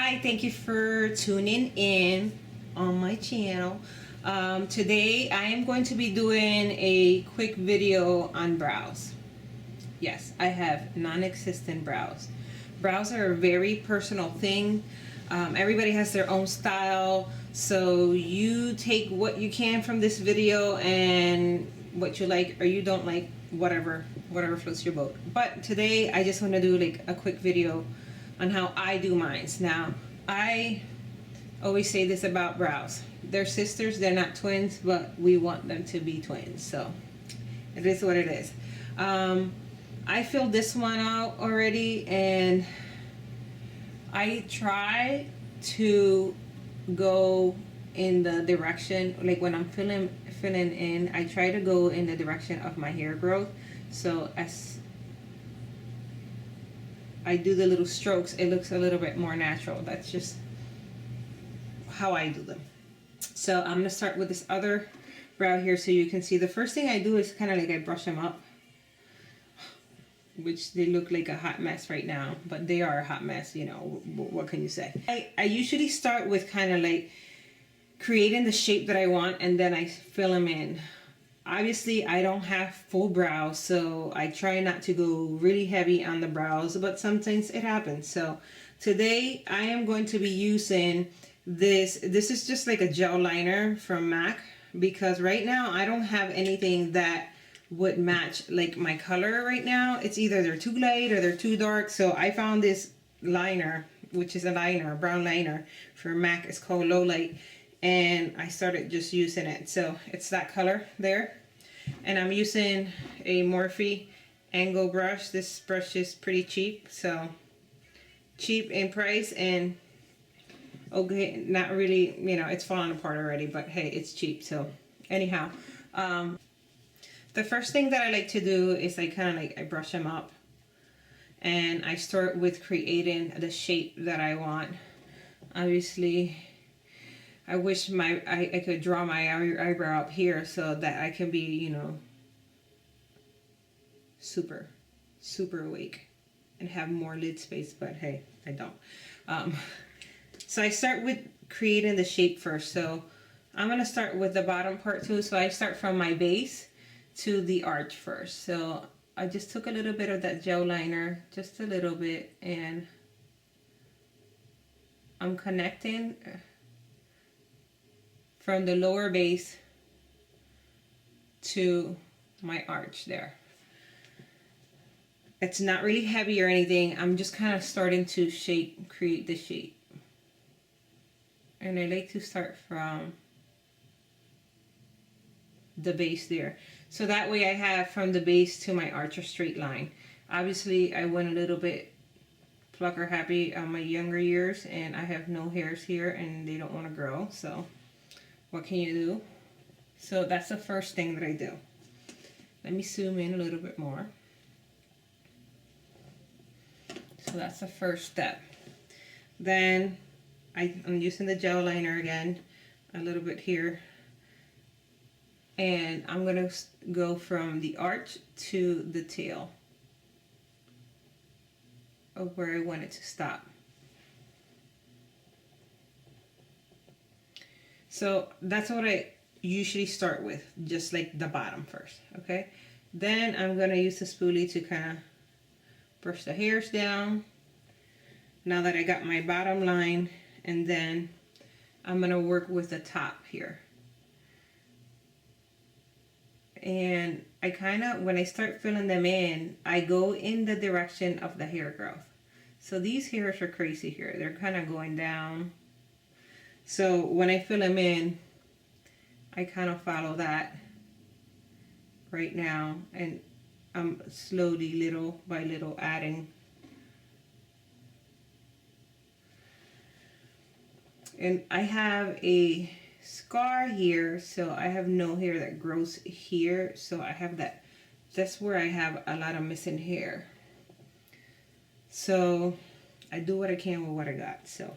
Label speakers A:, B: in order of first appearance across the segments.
A: Hi, thank you for tuning in on my channel. Today I am going to be doing a quick video on brows. Yes, I have non-existent brows. Brows are a very personal thing. Everybody has their own style, so you take what you can from this video and what you like or you don't like, whatever floats your boat. But today I just want to do like a quick video on how I do mine. Now, I always say this about brows. They're sisters, they're not twins, but we want them to be twins. So it is what it is. I filled this one out already, and I try to go in the direction, like when I'm filling in, I try to go in the direction of my hair growth. So as I do the little strokes, it looks a little bit more natural. That's just how I do them. So I'm gonna start with this other brow here so you can see. The first thing I do is kind of like I brush them up, which they look like a hot mess right now, but they are a hot mess, you know, what can you say? I usually start with kind of like creating the shape that I want, and then I fill them in. Obviously, I don't have full brows, so I try not to go really heavy on the brows, but sometimes it happens. So today I am going to be using this. This is just like a gel liner from MAC, because right now I don't have anything that would match like my color right now. It's either they're too light or they're too dark. So I found this liner, which is a liner, a brown liner for MAC. It's called Low Light, and I started just using it. So it's that color there, and I'm using a Morphe angle brush. This brush is pretty cheap, so cheap in price, and okay, not really, you know, it's falling apart already, but hey, it's cheap. So anyhow, the first thing that I like to do is I kind of like I brush them up, and I start with creating the shape that I want. Obviously, I wish I could draw my eyebrow up here so that I can be, you know, super awake and have more lid space, but hey, I don't. So I start with creating the shape first. So I'm going to start with the bottom part too. So I start from my base to the arch first. So I just took a little bit of that gel liner, just a little bit, and I'm connecting from the lower base to my arch there. It's not really heavy or anything. I'm just kind of starting to create the shape. And I like to start from the base there. So that way I have from the base to my arch a straight line. Obviously, I went a little bit plucker happy on my younger years, and I have no hairs here and they don't want to grow. So what can you do? So that's the first thing that I do. Let me zoom in a little bit more. So that's the first step. Then I'm using the gel liner again, a little bit here. And I'm going to go from the arch to the tail of where I want it to stop. So that's what I usually start with, just like the bottom first, okay? Then I'm going to use the spoolie to kind of brush the hairs down. Now that I got my bottom line, and then I'm going to work with the top here. And I kind of, when I start filling them in, I go in the direction of the hair growth. So these hairs are crazy here. They're kind of going down. So when I fill them in, I kind of follow that right now, and I'm slowly, little by little, adding. And I have a scar here, so I have no hair that grows here. So I have that's where I have a lot of missing hair. So I do what I can with what I got. So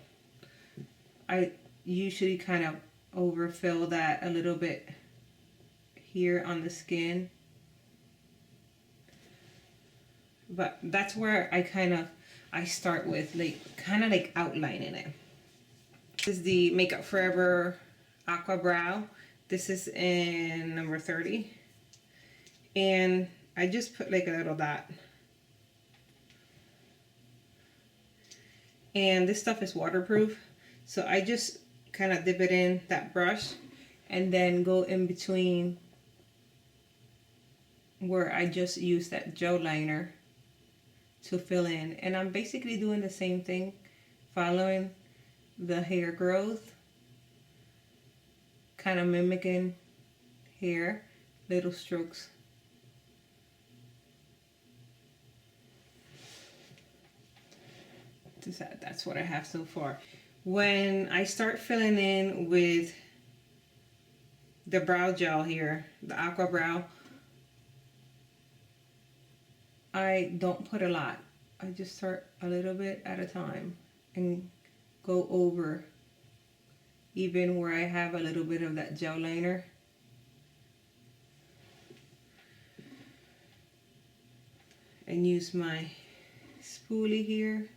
A: I usually kind of overfill that a little bit here on the skin, but that's where I kind of I start with like kind of like outlining it. This is the Makeup Forever Aqua Brow. This is in number 30. And I just put like a little dot. And this stuff is waterproof. So I just kind of dip it in that brush and then go in between where I just used that gel liner to fill in. And I'm basically doing the same thing, following the hair growth, kind of mimicking hair, little strokes. That's what I have so far. When I start filling in with the brow gel here, the Aqua Brow, I don't put a lot. I just start a little bit at a time and go over even where I have a little bit of that gel liner. And use my spoolie here.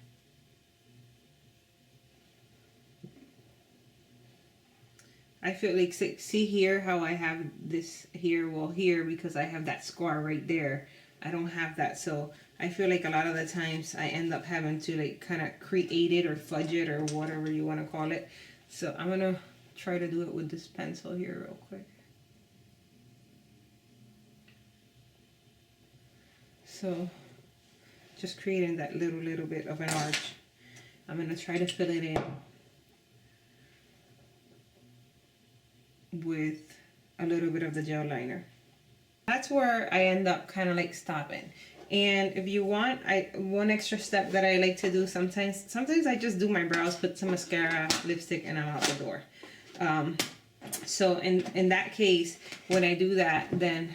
A: I feel like, see here how I have this here, well here, because I have that scar right there. I don't have that, so I feel like a lot of the times I end up having to like kind of create it or fudge it or whatever you want to call it. So I'm gonna try to do it with this pencil here real quick. So just creating that little bit of an arch. I'm gonna try to fill it in with a little bit of the gel liner. That's where I end up kind of like stopping. And if you want, one extra step that I like to do sometimes I just do my brows, put some mascara, lipstick, and I'm out the door. So in that case, when I do that, then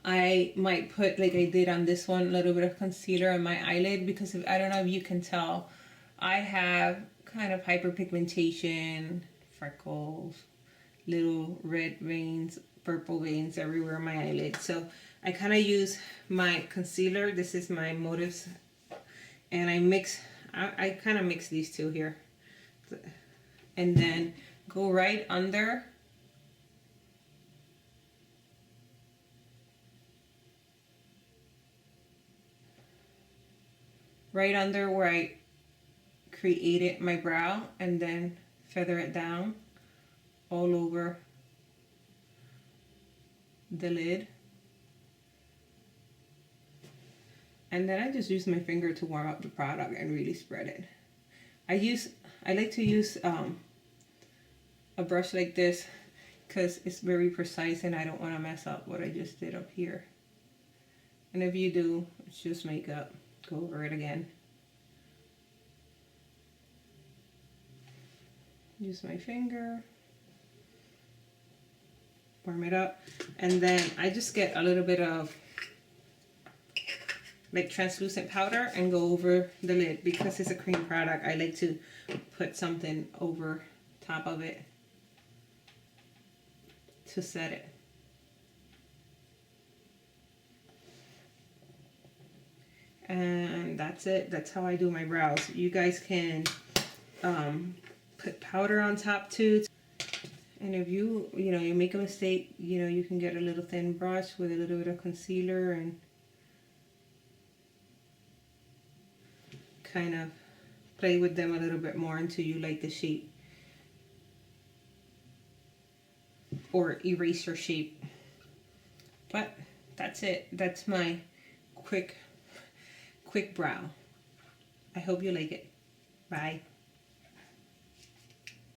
A: I might put, like I did on this one, a little bit of concealer on my eyelid, because I don't know if you can tell, I have kind of hyperpigmentation, freckles, little red veins, purple veins everywhere on my eyelid. So I kind of use my concealer. This is my Motives, and I kind of mix these two here, and then go right under where I created my brow, and then feather it down all over the lid. And then I just use my finger to warm up the product and really spread it. I like to use a brush like this because it's very precise and I don't want to mess up what I just did up here. And if you do, it's just makeup. Go over it again. Use my finger. Warm it up. And then I just get a little bit of like translucent powder and go over the lid. Because it's a cream product, I like to put something over top of it to set it. And that's it. That's how I do my brows. You guys can put powder on top too. And if you make a mistake, you can get a little thin brush with a little bit of concealer and kind of play with them a little bit more until you like the shape, or erase your shape. But that's it. That's my quick brow. I hope you like it. Bye.